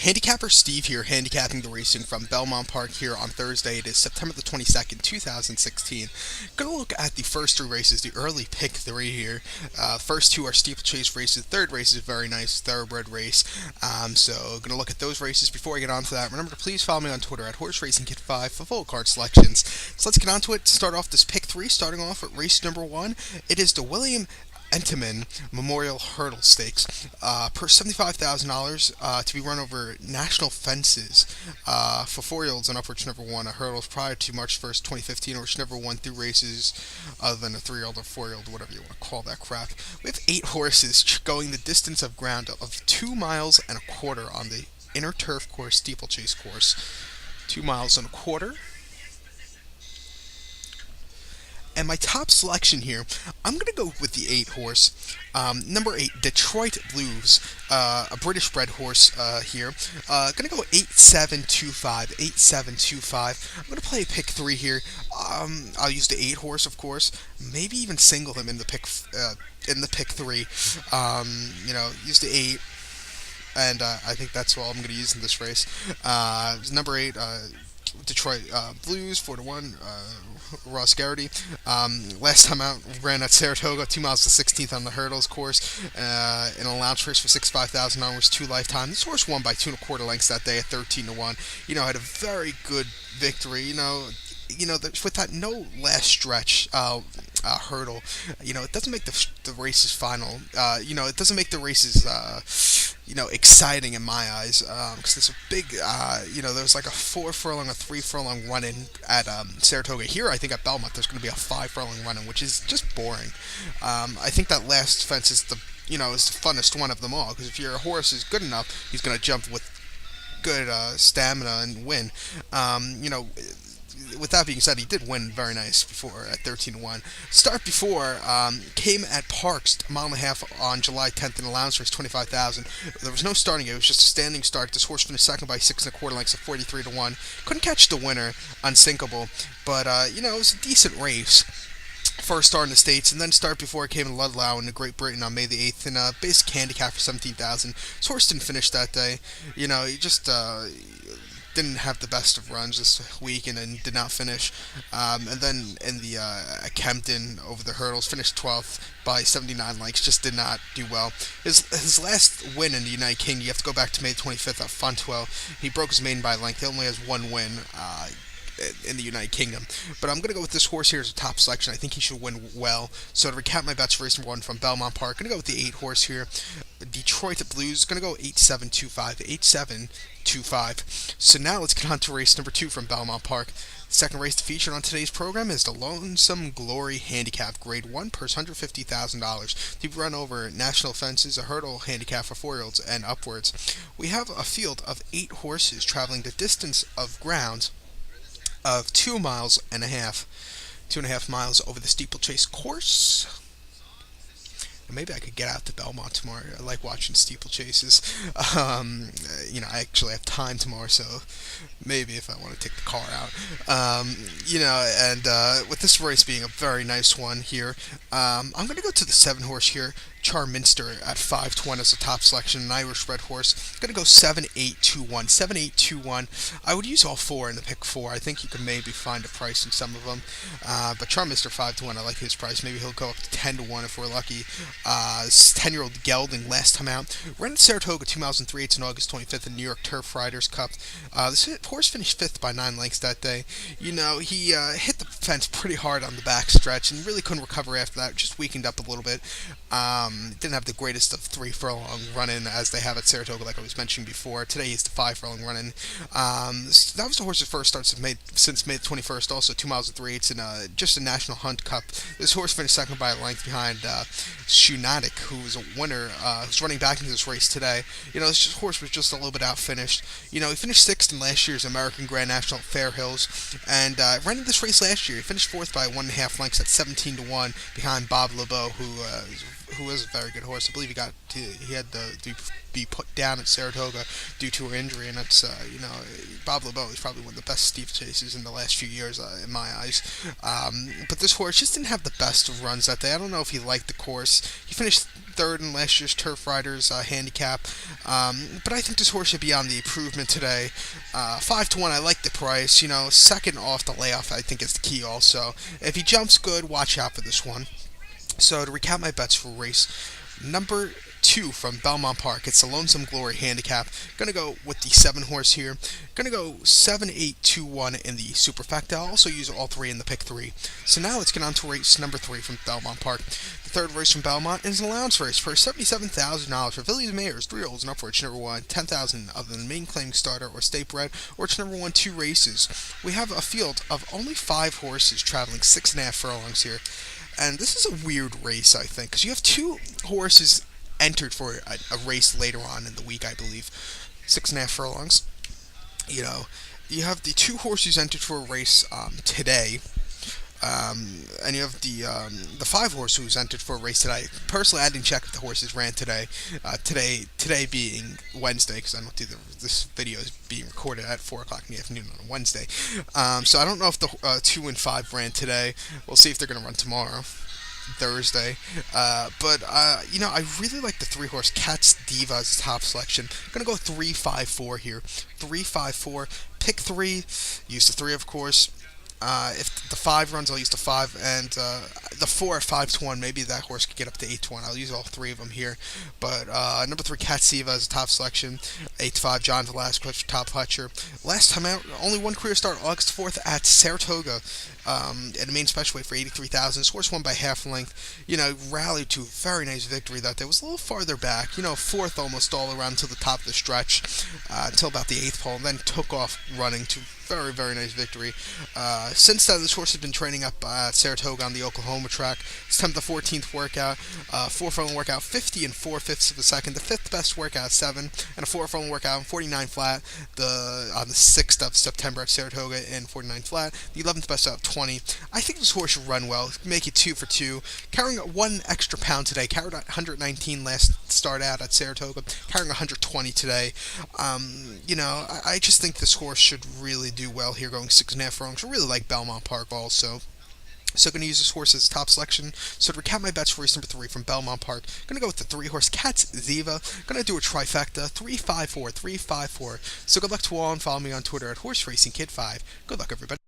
Handicapper Steve here, handicapping the racing from Belmont Park here on Thursday. It is September the 22nd, 2016. Going to look at the first three races, the early pick three here. First two are steeplechase races. Third race is a very nice thoroughbred race. So going to look at those races. Before I get on to that, remember to please follow me on Twitter at HorseRacingKid5 for full card selections. So let's get on to it. Start off this pick three, starting off at race number one. It is the William Entenmann Memorial Hurdle Stakes, per $75,000 to be run over national fences for 4-year-olds and upwards. Never won a hurdles prior to March 1st, 2015, or which never won through races other than a 3-year-old or 4-year-old, whatever you want to call that crap. We have 8 horses going the distance of ground of 2 miles and a quarter on the inner turf course steeplechase course. 2 miles and a quarter. And my top selection here, I'm going to go with the 8 horse. Number 8, Detroit Blues, a British bred horse here. Going to go 8725, 8725. I'm going to play pick 3 here. I'll use the 8 horse, of course. Maybe even single him in the pick 3. Use the 8. And I think that's all I'm going to use in this race. Number 8, Detroit Blues, 4-1. Ross Garrity. Last time out, ran at Saratoga, 2 miles to 16th on the hurdles course, in an allowance race for $65,000, 2 lifetime. This horse won by 2 1/4 lengths that day at 13-1. Had a very good victory. With that no last stretch hurdle, it doesn't make the races final. It doesn't make the races exciting in my eyes, because there's a big, there was like a 4 furlong, a 3 furlong run-in at Saratoga. Here, I think at Belmont, there's going to be a 5 furlong run-in, which is just boring. I think that last fence is is the funnest one of them all, because if your horse is good enough, he's going to jump with good stamina and win. With that being said, he did win very nice before at 13-1. Start before came at Parks a mile and a half on July 10th in allowance race, 25,000. There was no starting; it was just a standing start. This horse finished second by 6 1/4 lengths at 43-1. Couldn't catch the winner, unsinkable, but it was a decent race. First start in the States, and then start before it came in Ludlow in Great Britain on May the 8th, in a basic handicap for 17,000. This horse didn't finish that day. He just didn't have the best of runs this week, and then did not finish. And then in the Kempton over the hurdles, finished 12th by 79 lengths. Just did not do well. His last win in the United Kingdom, you have to go back to May 25th at Fontwell. He broke his maiden by length. He only has one win in the United Kingdom. But I'm going to go with this horse here as a top selection. I think he should win well. So to recap my bets for race number 1 from Belmont Park, I'm going to go with the 8 horse here. Detroit Blues, going to go 8725, 8725. So now let's get on to race number 2 from Belmont Park. The second race to feature on today's program is the Lonesome Glory Handicap, Grade 1, purse $150,000. To run over national fences, a hurdle handicap for 4-year-olds and upwards. We have a field of 8 horses traveling the distance of ground of 2 miles and a half, 2.5 miles over the steeplechase course. And maybe I could get out to Belmont tomorrow. I like watching steeplechases. I actually have time tomorrow, so maybe if I want to take the car out. With this race being a very nice one here, I'm going to go to the 7 horse here, Charminster, at 5-1 as a top selection, an Irish bred horse. I'm going to go 7-8-2-1, 7-8-2-1. I would use all 4 in the pick 4. I think you could maybe find a price in some of them. But Charminster 5-1, I like his price. Maybe he'll go up to 10-1 if we're lucky. 10-year-old Gelding last time out. Ran at Saratoga 2 miles and 3/8 on August 25th in New York Turf Riders Cup. This horse finished 5th by 9 lengths that day. He hit the fence pretty hard on the back stretch and really couldn't recover after that. Just weakened up a little bit. Didn't have the greatest of 3 furlong run-in as they have at Saratoga, like I was mentioning before. Today he's the 5 furlong run-in. That was the horse's first starts since May 21st, also 2 miles and 3/8 in just a National Hunt Cup. This horse finished second by a length behind Shunatic, who was a winner, who's running back into this race today. This horse was just a little bit outfinished. He finished 6th in last year's American Grand National at Fair Hills, and ran in this race last year. He finished 4th by 1.5 lengths at 17-1 behind Bob LeBeau, who who is a very good horse. I believe he had to be put down at Saratoga due to her injury, and that's Bob LeBeau is probably one of the best Steve chases in the last few years in my eyes. But this horse just didn't have the best of runs that day. I don't know if he liked the course. He finished third in last year's Turf Riders handicap, but I think this horse should be on the improvement today. 5-1, I like the price. Second off the layoff, I think is the key. Also, if he jumps good, watch out for this one. So to recap my bets for race number 2 from Belmont Park, it's the Lonesome Glory Handicap. Gonna go with the 7 horse here. Gonna go 7, 8, 2, 1 in the superfecta. I'll also use all 3 in the pick 3. So now let's get on to race number 3 from Belmont Park. The third race from Belmont is an allowance race for $77,000 for fillies and mares, 3 olds and up for its number 1, 10,000 of the main claim starter or state bred, or its number 1 2 races. We have a field of only 5 horses traveling 6.5 furlongs here. And this is a weird race, I think, because you have 2 horses entered for a race later on in the week, I believe. 6.5 furlongs. You have the 2 horses entered for a race today. And you have the 5 horse who's entered for a race today. Personally, I didn't check if the horses ran today. Today being Wednesday, because I don't do this video is being recorded at 4:00 in the afternoon on a Wednesday. So I don't know if the 2 and 5 ran today. We'll see if they're going to run tomorrow, Thursday. But I really like the 3 horse Cat's Diva as a top selection. I'm gonna go 3-5-4 here. 3-5-4. Pick 3. Use the 3, of course. If the 5 runs, I'll use the 5, and the 4 at 5-1, maybe that horse could get up to 8-1. I'll use all 3 of them here. But number 3, Cat Siva is a top selection. 8-5, John Velasquez, top puncher. Last time out, only 1 career start, August 4th at Saratoga. At a main special weight for 83,000. This horse won by half length. Rallied to a very nice victory that day. Was a little farther back. 4th almost all around to the top of the stretch, until about the 8th pole, and then took off running to very, very nice victory. Since then, this horse has been training up at Saratoga on the Oklahoma track. It's time the 14th workout, 4-furlong workout, 50 and 4/5 of a second. The 5th best workout, 7, and a 4-furlong workout, 49 flat. On the 6th of September at Saratoga in 49 flat. The 11th best out, 20. I think this horse should run well. Make it 2 for 2. Carrying 1 extra pound today. Carried 119 last start out at Saratoga. Carrying 120 today. I just think this horse should really do well here, going 6.5 furlongs. I really like Belmont Park also. So going to use this horse as a top selection. So to recap my bets for race number 3 from Belmont Park, going to go with the 3 horse Cat's Ziva. Going to do a trifecta, 3-5-4, 3-5-4. So good luck to all, and follow me on Twitter at HorseRacingKid5. Good luck, everybody.